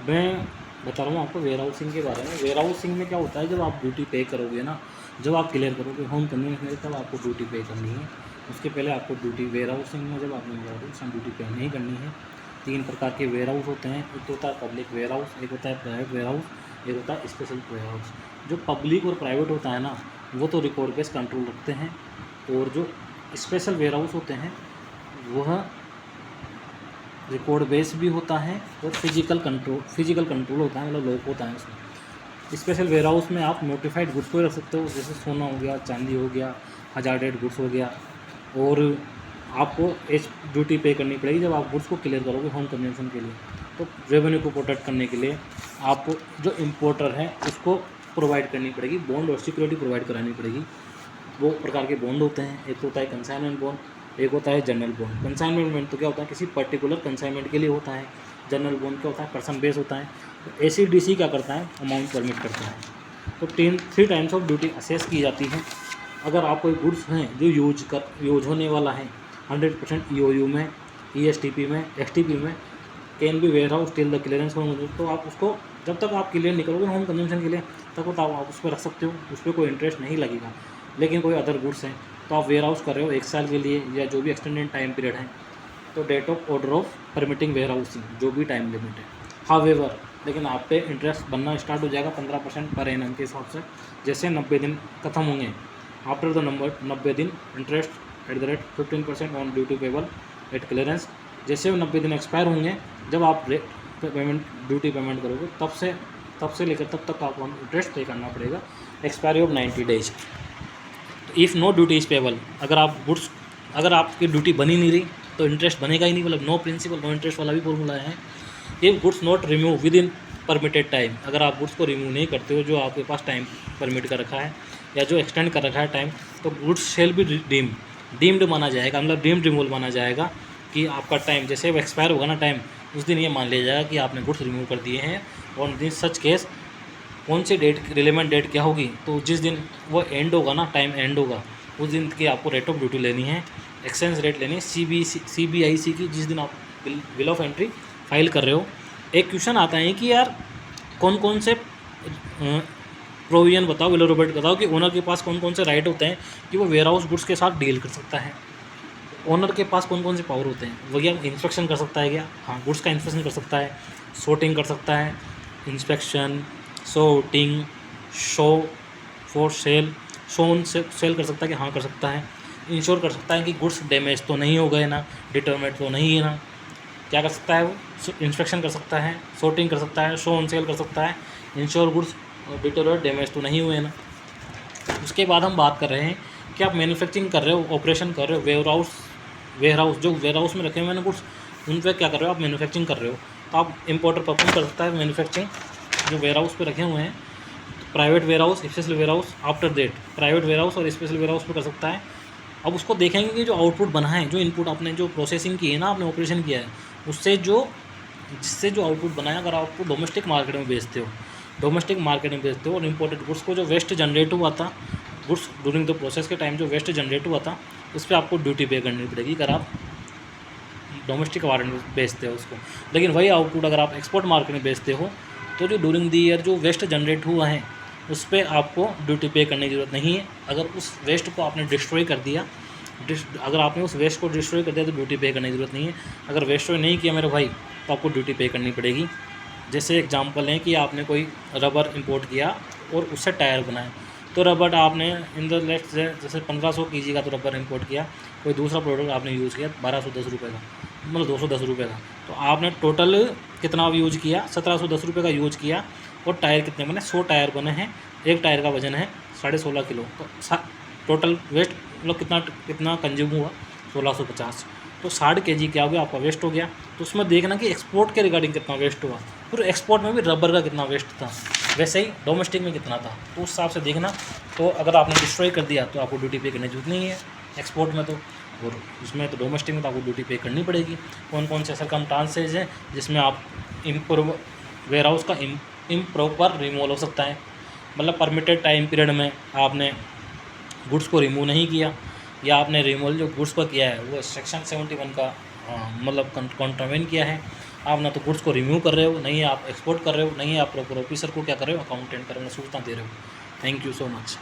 मैं बता रहा हूँ आपको वेयर हाउसिंग के बारे में। वेयर हाउसिंग में क्या होता है, जब आप ड्यूटी पे करोगे ना, जब आप क्लियर करोगे होम कन्वीनियंस में, तब आपको ड्यूटी पे करनी है। उसके पहले आपको ड्यूटी वेयर हाउसिंग में जब आपने ड्यूटी पे नहीं करनी है। 3 प्रकार के वेयर हाउस होते हैं। एक होता है पब्लिक वेयर हाउस, एक होता है प्राइवेट वेयर हाउस, एक होता है स्पेशल वेयर हाउस। जो पब्लिक और प्राइवेट होता है ना, वो तो रिकॉर्ड बेस्ड कंट्रोल रखते हैं, और जो स्पेशल वेयर हाउस होते हैं वह रिकॉर्ड बेस भी होता है और फिजिकल कंट्रोल होता है, मतलब लॉक होता है उसमें। स्पेशल वेयर हाउस में आप नोटिफाइड गुड्स को रख सकते हो, जैसे सोना हो गया, चांदी हो गया, हजार्डेड गुड्स हो गया। और आपको एच ड्यूटी पे करनी पड़ेगी जब आप गुड्स को क्लियर करोगे होम कंजम्पशन के लिए। तो रेवेन्यू को प्रोटेक्ट करने के लिए आपको जो इम्पोर्टर है उसको प्रोवाइड करनी पड़ेगी, बॉन्ड और सिक्योरिटी प्रोवाइड करानी पड़ेगी। दो प्रकार के बॉन्ड होते हैं, एक होता है कंसाइनमेंट बॉन्ड, एक होता है जनरल बॉन्ड। कंसाइनमेंट बॉन्ड तो क्या होता है, किसी पर्टिकुलर कंसाइनमेंट के लिए होता है। जनरल बॉन्ड क्या होता है, पर्सन बेस होता है। तो एसीडीसी क्या करता है, अमाउंट परमिट करता है। तो 3 टाइम्स ऑफ ड्यूटी असेस की जाती है। अगर आप कोई गुड्स हैं जो यूज होने वाला है 100% ईओयू में, ईएसटीपी में, एक्सटीपी में, can be warehouse till the clearance home, तो आप उसको जब तक आप क्लियर निकलोगे होम कंजम्पशन के लिए तब तक आप उस पर रख सकते हो, उस पर कोई इंटरेस्ट नहीं लगेगा। लेकिन कोई अदर गुड्स हैं तो आप वेयर हाउस कर रहे हो 1 साल के लिए या जो भी एक्सटेंडेड टाइम पीरियड है, तो date of order of permitting warehousing जो भी टाइम लिमिट है। हाउएवर लेकिन आप पे इंटरेस्ट बनना स्टार्ट हो जाएगा 15% पर एनम के हिसाब से। जैसे 90 दिन खत्म होंगे, आफ्टर द 90 दिन interest at the rate 15% on duty payable eight clearance. जैसे वो 90 दिन एक्सपायर होंगे, जब आप ड्यूटी पेमेंट करोगे तब से लेकर तब तक आपको इंटरेस्ट पे करना पड़ेगा, एक्सपायरी ऑफ 90 डेज। तो if no duty is payable, अगर आपकी ड्यूटी बनी नहीं रही तो इंटरेस्ट बनेगा ही नहीं, मतलब नो प्रिंसिपल नो इंटरेस्ट वाला भी फॉर्मूला है। If goods not remove with in permitted time, अगर आप गुड्स को रिमूव नहीं करते हो जो आपके पास टाइम परमिट कर रखा है या जो एक्सटेंड कर रखा है टाइम, तो गुड्स शेल भी डीम्ड माना जाएगा, मतलब डीम्ड रिमूवल माना जाएगा कि आपका टाइम जैसे वो एक्सपायर होगा ना टाइम, उस दिन ये मान लिया जाएगा कि आपने गुड्स रिमूव कर दिए हैं। और दिन सच केस कौन सी डेट रिलेवेंट डेट क्या होगी, तो जिस दिन वो एंड होगा ना, टाइम एंड होगा, उस दिन की आपको रेट ऑफ ड्यूटी लेनी है, एक्सचेंज रेट लेनी है CBIC की, जिस दिन आप बिल ऑफ एंट्री फाइल कर रहे हो। एक क्वेश्चन आता है कि यार कौन कौन से प्रोविजन बताओ, बिल ऑफ राइट बताओ कि ओनर के पास कौन कौन से राइट होते हैं कि वो वेयर हाउस गुड्स के साथ डील कर सकता है। ओनर के पास कौन कौन से पावर होते हैं, वो क्या इंस्पेक्शन कर सकता है क्या? हाँ, गुड्स का इंस्पेक्शन कर सकता है, सॉर्टिंग कर सकता है, inspection, sorting, show for sale, shown से सेल कर सकता है कि हाँ कर सकता है। इंश्योर कर सकता है कि गुड्स डैमेज तो नहीं हो गए ना, डिटर्मेंट तो नहीं है ना। क्या कर सकता है वो, इंस्पेक्शन कर सकता है, सॉर्टिंग कर सकता है, शो ऑन सेल कर सकता है, इंश्योर गुड्स डिटोरेट डैमेज तो नहीं हुए ना। उसके बाद हम बात कर रहे हैं कि आप मैन्युफैक्चरिंग कर रहे हो, ऑपरेशन कर रहे हो, वेयर हाउस जो वेयर हाउस में रखे हुए हैं गुड्स, उन पर क्या कर रहे हो, आप मैन्युफैक्चरिंग कर रहे हो, तो आप इम्पोर्टर परफॉर्म कर सकता है मैन्युफैक्चरिंग जो वेयर हाउस पे रखे हुए हैं। Private warehouse, special warehouse, after that private warehouse और स्पेशल वेयर हाउस पे कर सकता है। अब उसको देखेंगे कि जो आउटपुट बना है, जो इनपुट आपने जो प्रोसेसिंग की है ना, आपने ऑपरेशन किया है, उससे जिससे जो आउटपुट बना है, अगर आपको डोमेस्टिक मार्केट में बेचते हो और इम्पोर्टेड गुड्स को जो वेस्ट जनरेट हुआ था, गुड्स ड्यूरिंग द प्रोसेस के टाइम जो वेस्ट जनरेट हुआ था, उस पर आपको ड्यूटी पे करनी पड़ेगी अगर आप डोमेस्टिक मार्केट में बेचते हो उसको। लेकिन वही आउटपुट अगर आप एक्सपोर्ट मार्केट में बेचते हो, तो जो ड्यूरिंग दी ईयर जो वेस्ट जनरेट हुआ है उस पर आपको ड्यूटी पे करने की ज़रूरत नहीं है। अगर उस वेस्ट को आपने डिस्ट्रॉय कर दिया, अगर आपने उस वेस्ट को डिस्ट्रॉय कर दिया तो ड्यूटी पे करने की ज़रूरत नहीं है। अगर डिस्ट्रॉय नहीं किया मेरे भाई, तो आपको ड्यूटी पे करनी पड़ेगी। जैसे एग्जांपल है कि आपने कोई रबर इंपोर्ट किया और उससे टायर बनाए, तो रबर आपने इन द लेफ्ट से जैसे 1500 kg का तो रबर इंपोर्ट किया, कोई दूसरा प्रोडक्ट आपने यूज़ किया 1210 रुपये का, मतलब 210 रुपये का, तो आपने टोटल कितना यूज़ किया, 1710 रुपये का यूज़ किया। और टायर कितने बने, 100 टायर बने हैं, एक टायर का वजन है 16.5 किलो, तो टोटल वेस्ट मतलब कितना कंज्यूम हुआ, 1650। तो 60 kg क्या हो गया, आपका वेस्ट हो गया। तो उसमें देखना कि एक्सपोर्ट के रिगार्डिंग कितना वेस्ट हुआ, फिर एक्सपोर्ट में भी रबर का कितना वेस्ट था, वैसे ही डोमेस्टिक में कितना था, तो उस हिसाब से देखना। तो अगर आपने डिस्ट्रॉय कर दिया तो आपको ड्यूटी पे करने की जरूरत नहीं है एक्सपोर्ट में, तो और उसमें तो डोमेस्टिक में तो आपको ड्यूटी पे करनी पड़ेगी। कौन कौन से सरकमस्टांसेस हैं जिसमें आप वेयर हाउस का इम्प्रॉपर रिमूवल हो सकता है, मतलब परमिटेड टाइम पीरियड में आपने गुड्स को रिमूव नहीं किया, या आपने रिमूवल जो गुड्स पर किया है वो सेक्शन 71 का मतलब कॉन्ट्रावेन किया है, आप ना तो गुड्स को रिम्यू कर रहे हो, नहीं आप एक्सपोर्ट कर रहे हो, नहीं आप प्रॉपर ऑफिसर को क्या कर रहे हो, अकाउंटेंट कर रहे हो, सूचना दे रहे हो। Thank you so much.